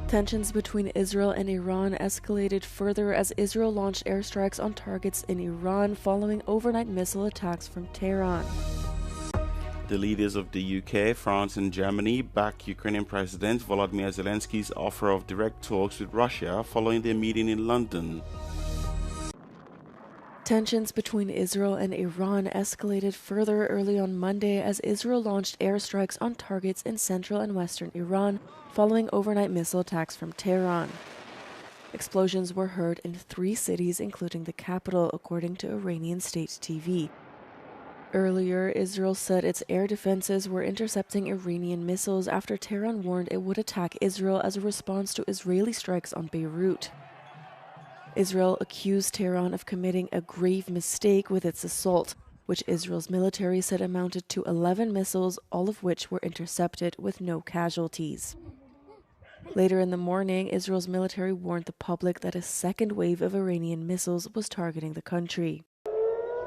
Tensions between Israel and Iran escalated further as Israel launched airstrikes on targets in Iran following overnight missile attacks from Tehran. The leaders of the UK, France and Germany backed Ukrainian President Volodymyr Zelensky's offer of direct talks with Russia following their meeting in London. Tensions between Israel and Iran escalated further early on Monday as Israel launched airstrikes on targets in central and western Iran following overnight missile attacks from Tehran. Explosions were heard in 3 cities, including the capital, according to Iranian state TV. Earlier, Israel said its air defenses were intercepting Iranian missiles after Tehran warned it would attack Israel as a response to Israeli strikes on Beirut. Israel accused Tehran of committing a grave mistake with its assault, which Israel's military said amounted to 11 missiles, all of which were intercepted with no casualties. Later in the morning, Israel's military warned the public that a second wave of Iranian missiles was targeting the country.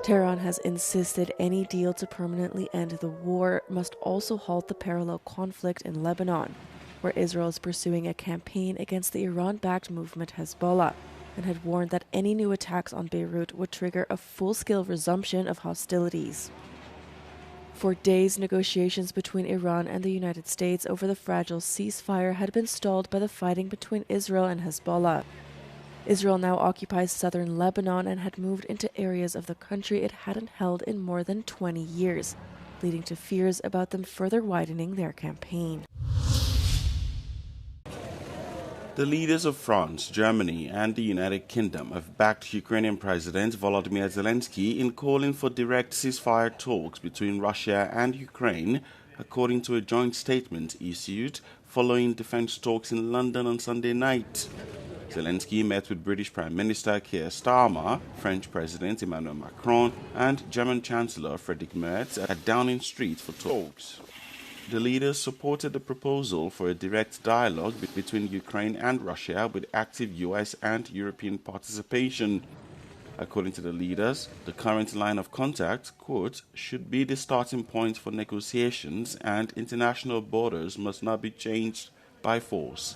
Tehran has insisted any deal to permanently end the war must also halt the parallel conflict in Lebanon, where Israel is pursuing a campaign against the Iran-backed movement Hezbollah, and had warned that any new attacks on Beirut would trigger a full-scale resumption of hostilities. For days, negotiations between Iran and the United States over the fragile ceasefire had been stalled by the fighting between Israel and Hezbollah. Israel now occupies southern Lebanon and had moved into areas of the country it hadn't held in more than 20 years, leading to fears about them further widening their campaign. The leaders of France, Germany and the United Kingdom have backed Ukrainian President Volodymyr Zelensky in calling for direct ceasefire talks between Russia and Ukraine, according to a joint statement issued following defense talks in London on Sunday night. Zelensky met with British Prime Minister Keir Starmer, French President Emmanuel Macron and German Chancellor Friedrich Merz at Downing Street for talks. The leaders supported the proposal for a direct dialogue between Ukraine and Russia with active US and European participation. According to the leaders, the current line of contact, quote, should be the starting point for negotiations and international borders must not be changed by force.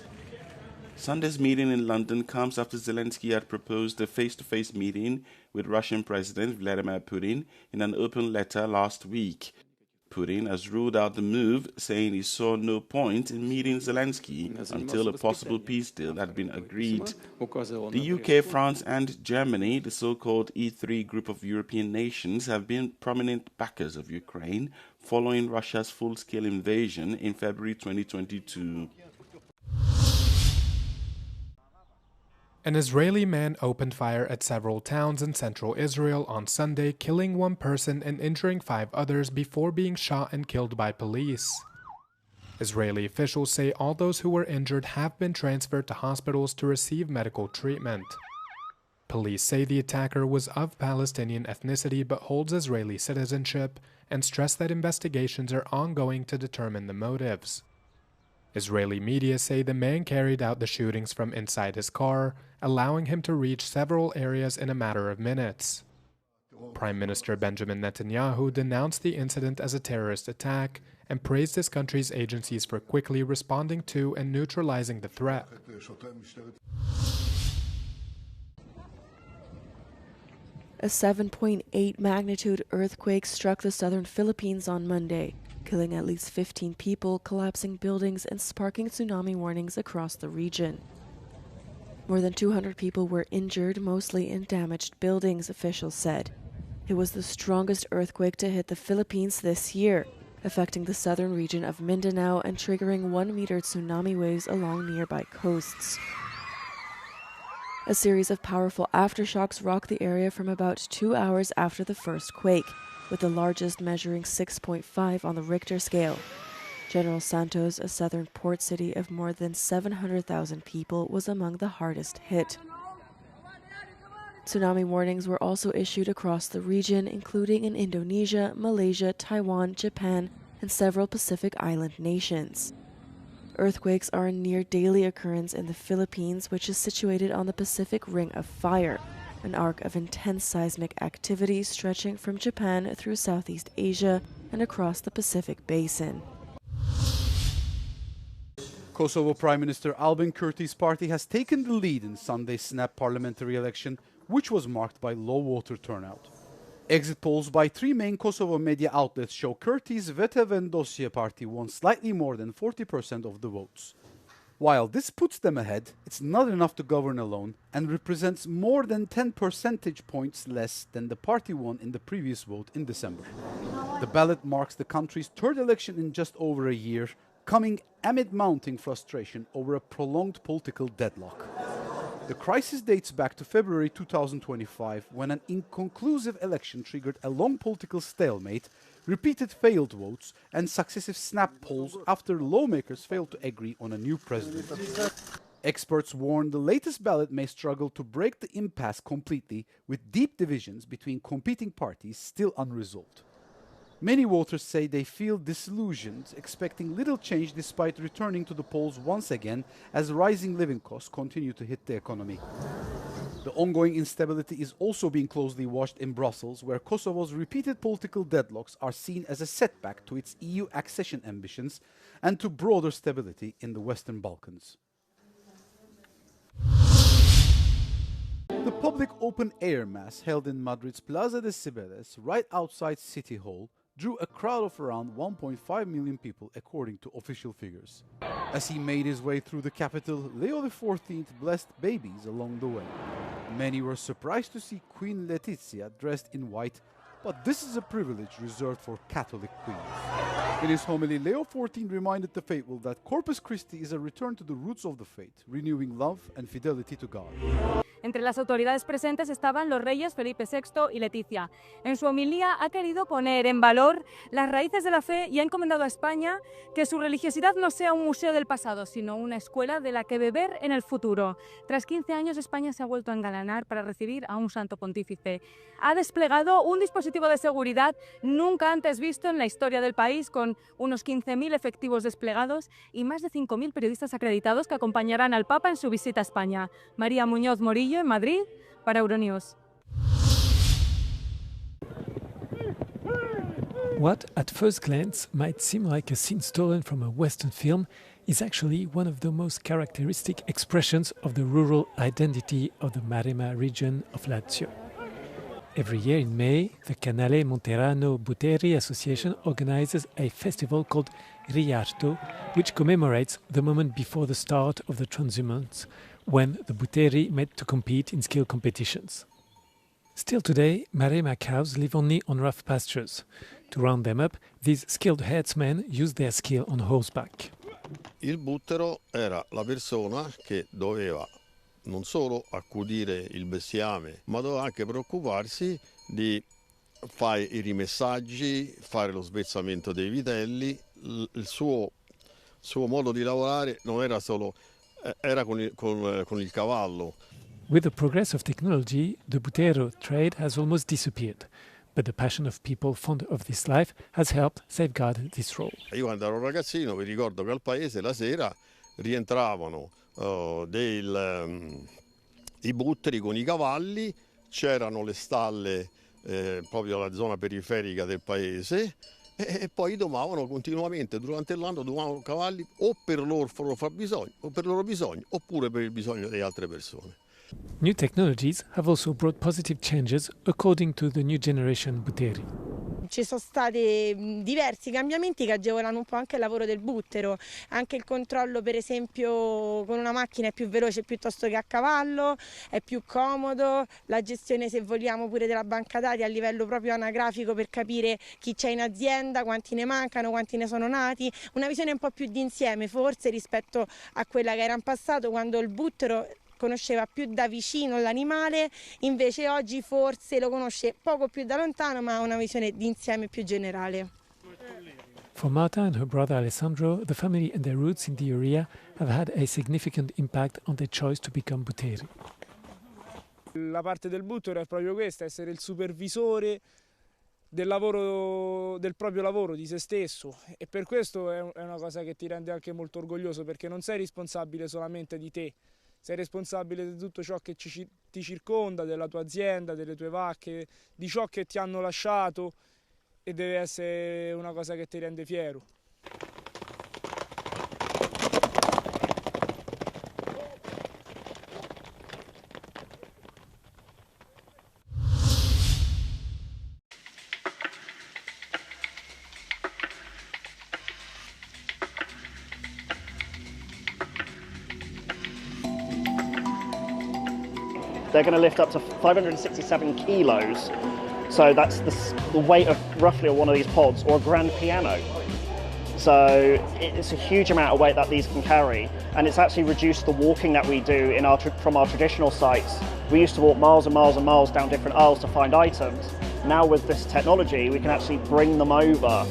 Sunday's meeting in London comes after Zelensky had proposed a face-to-face meeting with Russian President Vladimir Putin in an open letter last week. Putin has ruled out the move, saying he saw no point in meeting Zelensky until a possible peace deal had been agreed. The UK, France and Germany, the so-called E3 group of European nations, have been prominent backers of Ukraine following Russia's full-scale invasion in February 2022. An Israeli man opened fire at several towns in central Israel on Sunday, killing 1 person and injuring 5 others before being shot and killed by police. Israeli officials say all those who were injured have been transferred to hospitals to receive medical treatment. Police say the attacker was of Palestinian ethnicity but holds Israeli citizenship and stress that investigations are ongoing to determine the motives. Israeli media say the man carried out the shootings from inside his car, allowing him to reach several areas in a matter of minutes. Prime Minister Benjamin Netanyahu denounced the incident as a terrorist attack and praised his country's agencies for quickly responding to and neutralizing the threat. A 7.8 magnitude earthquake struck the southern Philippines on Monday, killing at least 15 people, collapsing buildings, and sparking tsunami warnings across the region. More than 200 people were injured, mostly in damaged buildings, officials said. It was the strongest earthquake to hit the Philippines this year, affecting the southern region of Mindanao and triggering 1-meter tsunami waves along nearby coasts. A series of powerful aftershocks rocked the area from about 2 hours after the first quake, with the largest measuring 6.5 on the Richter scale. General Santos, a southern port city of more than 700,000 people, was among the hardest hit. Tsunami warnings were also issued across the region, including in Indonesia, Malaysia, Taiwan, Japan, and several Pacific Island nations. Earthquakes are a near-daily occurrence in the Philippines, which is situated on the Pacific Ring of Fire, an arc of intense seismic activity stretching from Japan through Southeast Asia and across the Pacific Basin. Kosovo Prime Minister Albin Kurti's party has taken the lead in Sunday's snap parliamentary election, which was marked by low voter turnout. Exit polls by three main Kosovo media outlets show Kurti's Vete Vendosje party won slightly more than 40% of the votes. While this puts them ahead, it's not enough to govern alone and represents more than 10 percentage points less than the party won in the previous vote in December. The ballot marks the country's third election in just over a year, coming amid mounting frustration over a prolonged political deadlock. The crisis dates back to February 2025, when an inconclusive election triggered a long political stalemate, repeated failed votes, and successive snap polls after lawmakers failed to agree on a new president. Experts warn the latest ballot may struggle to break the impasse completely, with deep divisions between competing parties still unresolved. Many voters say they feel disillusioned, expecting little change despite returning to the polls once again as rising living costs continue to hit the economy. The ongoing instability is also being closely watched in Brussels, where Kosovo's repeated political deadlocks are seen as a setback to its EU accession ambitions and to broader stability in the Western Balkans. The public open-air mass held in Madrid's Plaza de Cibeles, right outside City Hall, drew a crowd of around 1.5 million people, according to official figures. As he made his way through the capital, Leo XIV blessed babies along the way. Many were surprised to see Queen Letizia dressed in white, but this is a privilege reserved for Catholic queens. In his homily, Leo XIV reminded the faithful that Corpus Christi is a return to the roots of the faith, renewing love and fidelity to God. Entre las autoridades presentes estaban los reyes Felipe VI y Leticia. En su homilía ha querido poner en valor las raíces de la fe y ha encomendado a España que su religiosidad no sea un museo del pasado, sino una escuela de la que beber en el futuro. Tras 15 años, España se ha vuelto a engalanar para recibir a un santo pontífice. Ha desplegado un dispositivo de seguridad nunca antes visto en la historia del país, con unos 15.000 efectivos desplegados y más de 5.000 periodistas acreditados que acompañarán al Papa en su visita a España. María Muñoz Morillo, en Madrid, para Euronews. What, at first glance, might seem like a scene stolen from a Western film is actually one of the most characteristic expressions of the rural identity of the Maremma region of Lazio. Every year in May, the Canale Monterano Buteri Association organizes a festival called Riarto, which commemorates the moment before the start of the transhumance, when the Buteri met to compete in skill competitions. Still today, Maremma cows live only on rough pastures. To round them up, these skilled herdsmen use their skill on horseback. Il buttero era la persona che doveva non solo accudire il bestiame, ma doveva anche preoccuparsi di fare i rimessaggi, fare lo svezzamento dei vitelli. Il suo modo di lavorare non era solo con il cavallo. With the progress of technology, the butero trade has almost disappeared, but the passion of people fond of this life has helped safeguard this role. Io quando ero ragazzino vi ricordo che al paese la sera rientravano i butteri con i cavalli, c'erano le stalle proprio alla zona periferica del paese e poi domavano continuamente durante l'anno cavalli o per il loro fabbisogno o per il loro bisogno oppure per il bisogno di altre persone. New technologies have also brought positive changes according to the new generation Buteri. Ci sono stati diversi cambiamenti che agevolano un po' anche il lavoro del buttero, anche il controllo per esempio con una macchina è più veloce piuttosto che a cavallo, è più comodo, la gestione se vogliamo pure della banca dati a livello proprio anagrafico per capire chi c'è in azienda, quanti ne mancano, quanti ne sono nati, una visione un po' più d'insieme forse rispetto a quella che era in passato quando il buttero conosceva più da vicino l'animale, invece oggi forse lo conosce poco più da lontano ma ha una visione d'insieme più generale. For Marta and her brother Alessandro, the family and their roots in the area have had a significant impact on their choice to become Buteri. La parte del buttero è proprio questa, essere il supervisore del lavoro, del proprio lavoro, di se stesso, e per questo è una cosa che ti rende anche molto orgoglioso, perché non sei responsabile solamente di te. Sei responsabile di tutto ciò che ti circonda, della tua azienda, delle tue vacche, di ciò che ti hanno lasciato e deve essere una cosa che ti rende fiero. they're going to lift up to 567 kilos. So that's the weight of roughly one of these pods, or a grand piano. So it's a huge amount of weight that these can carry, and it's actually reduced the walking that we do from our traditional sites. We used to walk miles and miles and miles down different aisles to find items. Now with this technology, we can actually bring them over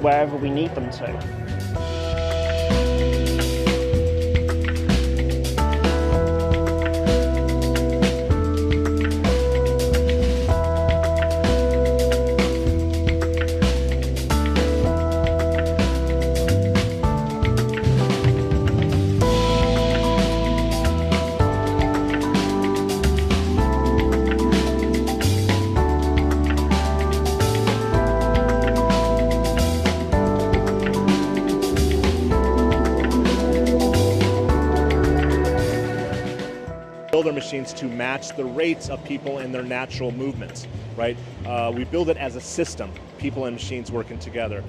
wherever we need them to. Build our machines to match the rates of people in their natural movements, right? We build it as a system, people and machines working together.